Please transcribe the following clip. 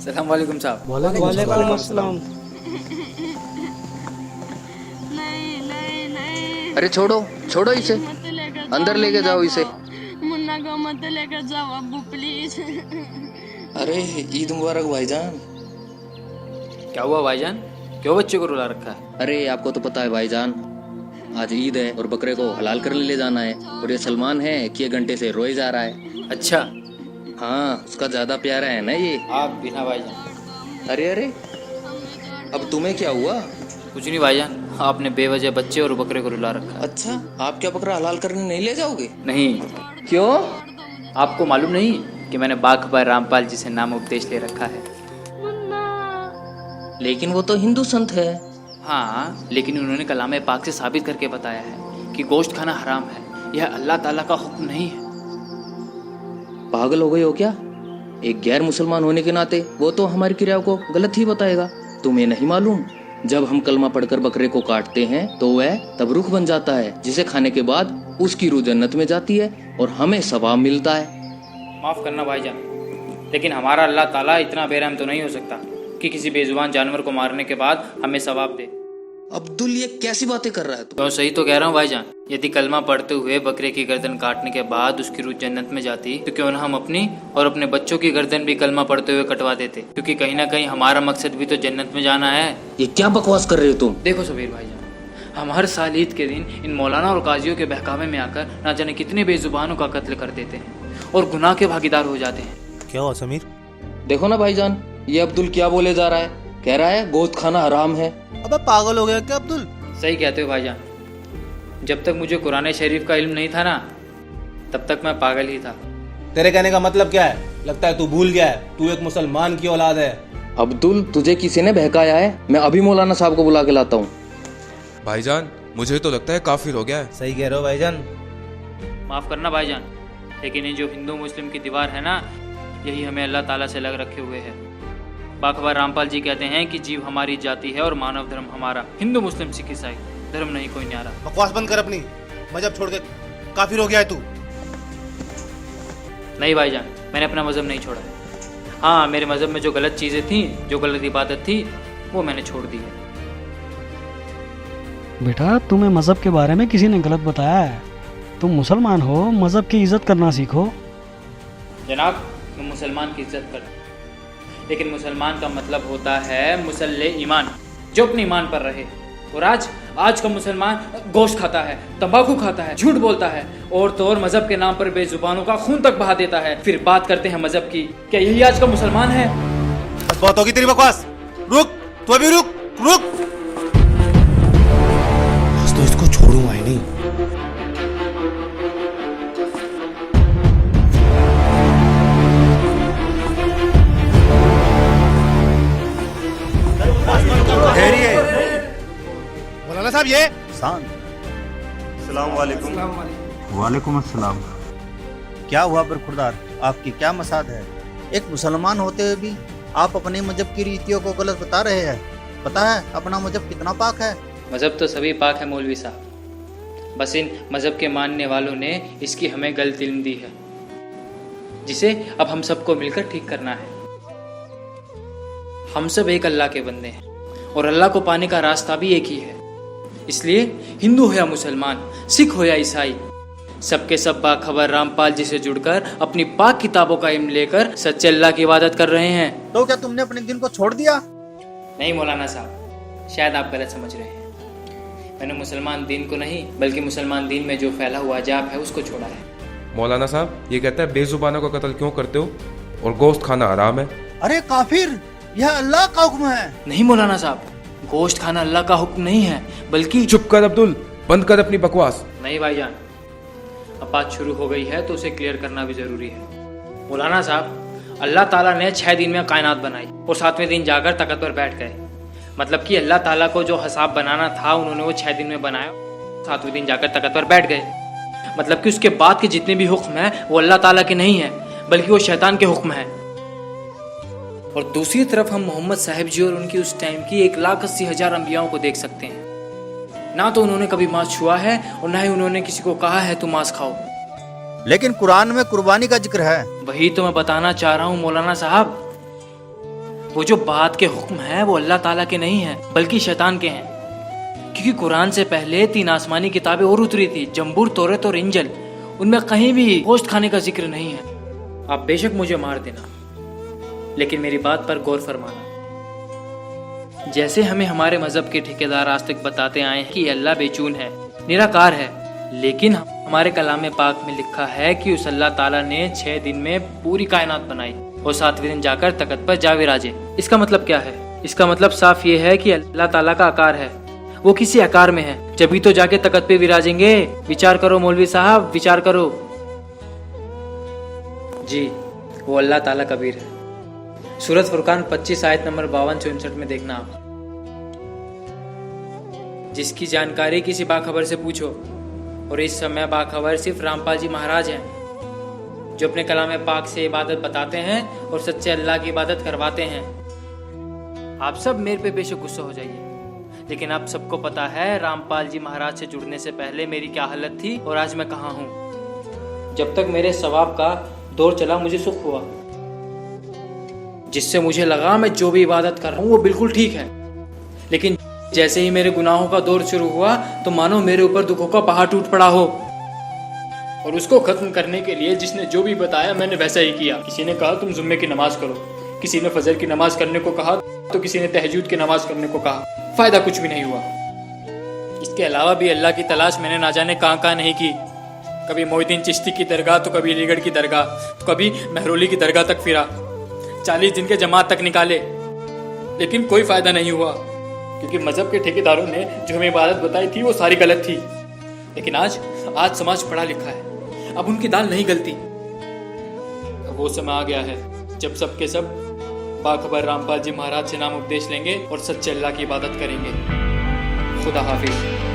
सलाम वालेकुम साहब। वालेकुम अस्सलाम। अरे छोड़ो छोड़ो इसे, अंदर लेके जाओ इसे। मुन्ना को मत लेकर जाओ अब्बू प्लीज। अरे ईद मुबारक भाईजान। क्या हुआ भाईजान, क्यों बच्चे को रुला रखा है? अरे आपको तो पता है भाईजान, आज ईद है और बकरे को हलाल करने ले जाना है, और ये सलमान है कि 1 घंटे से रोए जा रहा है। अच्छा, हाँ उसका ज्यादा प्यारा है ना ये। आप बिना भाईजान। अरे अरे अब तुम्हें क्या हुआ? कुछ नहीं भाईजान, आपने बेवजह बच्चे और बकरे को रुला रखा है। अच्छा, आप क्या बकरा हलाल करने नहीं ले जाओगे? नहीं, क्यों? आपको मालूम नहीं कि मैंने बाघ रामपाल जी से नाम उपदेश ले रखा है? लेकिन वो तो हिंदू संत है। हाँ, लेकिन उन्होंने कलाम पाक से साबित करके बताया है कि गोश्त खाना हराम है, यह अल्लाह ताला का हुक्म नहीं है। पागल हो गए हो क्या? एक गैर मुसलमान होने के नाते वो तो हमारी क्रिया को गलत ही बताएगा। तुम्हें नहीं मालूम, जब हम कलमा पढ़कर बकरे को काटते हैं तो वह तब रुख बन जाता है, जिसे खाने के बाद उसकी रूह जन्नत में जाती है और हमें सवाब मिलता है। माफ़ करना भाईजान, लेकिन हमारा अल्लाह ताला इतना बेरहम तो नहीं हो सकता कि किसी बेजुबान जानवर को मारने के बाद हमें सवाब दे। अब्दुल ये कैसी बातें कर रहा है तू? तो सही तो कह रहा हूँ भाईजान। यदि कलमा पढ़ते हुए बकरे की गर्दन काटने के बाद उसकी रूह जन्नत में जाती तो क्यों न हम अपनी और अपने बच्चों की गर्दन भी कलमा पढ़ते हुए कटवा देते, क्योंकि कहीं ना कहीं हमारा मकसद भी तो जन्नत में जाना है। ये क्या बकवास कर रहे हो तुम? देखो सबीर भाईजान, हम हर साल ईद के दिन इन मौलाना और काजियों के बहकावे में आकर ना जाने कितने बेजुबानों का कत्ल कर देते हैं और गुनाह के भागीदार हो जाते हैं। क्या हुआ समीर? देखो ना भाईजान, ये अब्दुल क्या बोले जा रहा है। कह रहा है गोश्त खाना हराम है। अबे पागल हो गया क्या अब्दुल? सही कहते हो भाईजान, जब तक मुझे कुरान शरीफ का इल्म नहीं था ना, तब तक मैं पागल ही था। तेरे कहने का मतलब क्या है? लगता है तू भूल गया है, तू एक मुसलमान की औलाद है। अब्दुल तुझे किसी ने बहकाया है, मैं अभी मौलाना साहब को बुला के लाता हूँ। भाईजान मुझे तो लगता है काफिर हो गया है। सही कह रहे हो भाईजान। माफ़ करना भाईजान, लेकिन ये जो हिंदू मुस्लिम की दीवार है ना, यही हमें अल्लाह ताला से लग रखे हुए है। बाघ रामपाल जी कहते हैं कि जीव हमारी जाति है और मानव धर्म हमारा। हिंदू मुस्लिम सिख ईसाई धर्म नहीं कोई न्यारा। बकवास बंद कर अपनी, मजहब छोड़ के काफिर हो गया है तू। नहीं भाईजान, मैंने अपना मजहब नहीं छोड़ा है। हाँ, मेरे मजहब में जो गलत चीज़ें थी, जो गलत इबादत थी, वो मैंने छोड़ दी है। बेटा, तुम्हें मजहब के बारे में किसी ने गलत बताया है। तुम मुसलमान हो, मजहब की इज्जत करना सीखो। जनाब, मैं मुसलमान की इज्जत करता हूँ, लेकिन मुसलमान का मतलब होता है मुसल्ले ईमान, जो अपने ईमान पर रहे। और आज का मुसलमान गोश्त खाता है, तंबाकू खाता है, झूठ बोलता है और तो और मजहब के नाम पर बेजुबानों का खून तक बहा देता है। फिर बात करते हैं मजहब की। क्या यही आज का मुसलमान है? बहुत होगी तेरी बकवास। रुक, तू अभी रुक रुक। आज तो इसको छोड़ूंगा ही नहीं। मौलाना साहब ये अस्सलाम वालेकुम। वालेकुम अस्सलाम। क्या हुआ बरखुरदार, आपकी क्या मसाद है? एक मुसलमान होते हुए भी आप अपने मजहब की रीतियों को गलत बता रहे हैं। पता है अपना मजहब कितना पाक है? मजहब तो सभी पाक है मौलवी साहब, बस इन मजहब के मानने वालों ने इसकी हमें गलत इल्म दी है, जिसे अब हम सबको मिलकर ठीक करना है। हम सब एक अल्लाह के बंदे हैं और अल्लाह को पाने का रास्ता भी एक ही है। इसलिए हिंदू हो या मुसलमान, सिख हो या ईसाई, सबके सब बाखबर रामपाल जी से जुड़कर अपनी पाक किताबों का इल्म लेकर सच्चे अल्लाह की इबादत कर रहे हैं। तो क्या तुमने अपने दिन को छोड़ दिया? नहीं मौलाना साहब, शायद आप गलत समझ रहे हैं। मैंने मुसलमान दीन को नहीं, बल्कि मुसलमान दीन में जो फैला हुआ अजाब है उसको छोड़ा है। मौलाना साहब ये कहता है बेजुबानों का कत्ल क्यों करते हो और गोश्त खाना हराम है। अरे काफिर, यह अल्लाह का हुक्म है। नहीं मौलाना साहब, गोश्त खाना अल्लाह का हुक्म नहीं है, बल्कि चुप कर अब्दुल, बंद कर अपनी बकवास। नहीं भाईजान, अब बात शुरू हो गई है तो उसे क्लियर करना भी जरूरी है। मौलाना साहब, अल्लाह ताला ने 6 दिन में कायनात बनाई और 7वें दिन जाकर तख्त पर बैठ गए। मतलब कि अल्लाह ताला को जो हिसाब बनाना था उन्होंने वो 6 दिन में बनाया, 7वें दिन जाकर तख्त पर बैठ गए। मतलब कि उसके बाद के जितने भी हुक्म हैं वो अल्लाह ताला के नहीं हैं, बल्कि वो शैतान के हुक्म हैं। और दूसरी तरफ हम मोहम्मद साहिब जी और उनकी उस टाइम की 1,80,000 अंबियाओं को देख सकते हैं। ना तो उन्होंने कभी मांस छुआ है और ना ही उन्होंने किसी को कहा है तुम मांस खाओ। लेकिन कुरान में कुर्बानी का जिक्र है। वही तो मैं बताना चाह रहा हूँ मौलाना साहब, वो जो बात के हुक्म हैं वो अल्लाह ताला के नहीं हैं, बल्कि शैतान के हैं। क्योंकि कुरान से पहले 3 आसमानी किताबें और उतरी थी, जंबूर, तौरात और इंजिल। उनमें कहीं भी गोश्त खाने का जिक्र नहीं है। आप बेशक मुझे मार देना, लेकिन मेरी बात पर गौर फरमाना। जैसे हमें हमारे मजहब के ठेकेदार आज तक बताते आए हैं कि अल्लाह बेचून है, निराकार है, लेकिन हमारे कलाम पाक में लिखा है कि उस अल्लाह ताला ने 6 दिन में पूरी कायनात बनाई और 7वें दिन जाकर तख्त पर जा विराजे। इसका मतलब क्या है? इसका मतलब साफ ये है कि अल्लाह ताला का आकार है, वो किसी आकार में है, जब भी तो जाके तख्त पे विराजेंगे। विचार करो मौलवी साहब, विचार करो। जी, वो अल्लाह ताला कबीर है। सूरत फुरकान 25 आयत नंबर 52-64 में देखना आप। जिसकी जानकारी किसी बाखबर से पूछो, और इस समय बाखबर सिर्फ रामपाल जी महाराज हैं, जो अपने कलाम पाक से इबादत बताते हैं और सच्चे अल्लाह की इबादत करवाते हैं। आप सब मेरे पे बेशक गुस्सा हो जाइए, लेकिन आप सबको पता है रामपाल जी महाराज से जुड़ने से पहले मेरी क्या हालत थी और आज मैं कहाँ हूँ। जब तक मेरे सवाब का दौर चला मुझे सुख हुआ, जिससे मुझे लगा मैं जो भी इबादत कर रहा हूँ वो बिल्कुल ठीक है। लेकिन जैसे ही मेरे गुनाहों का दौर शुरू हुआ तो मानो मेरे ऊपर दुखों का पहाड़ टूट पड़ा हो, और उसको खत्म करने के लिए जिसने जो भी बताया मैंने वैसा ही किया। किसी ने कहा तुम जुम्मे की नमाज करो, किसी ने फजर की नमाज करने को कहा, तो किसी ने तहज्जुद की नमाज करने को कहा। फायदा कुछ भी नहीं हुआ। इसके अलावा भी अल्लाह की तलाश मैंने ना जाने कहाँ नहीं की। कभी मोहिद्दीन चिश्ती की दरगाह, तो कभी अलीगढ़ की दरगाह, तो कभी महरौली की दरगाह तक फिरा। 40 दिन के जमात तक निकाले, लेकिन कोई फायदा नहीं हुआ, क्योंकि मजहब के ठेकेदारों ने जो हमें इबादत बताई थी वो सारी गलत थी। लेकिन आज समाज पढ़ा लिखा है, अब उनकी दाल नहीं गलती। अब वो समय आ गया है जब सब के सब बाखबर रामपाल जी महाराज से नाम उपदेश लेंगे और सच्चे अल्लाह की इबादत करेंगे। खुदा हाफिज।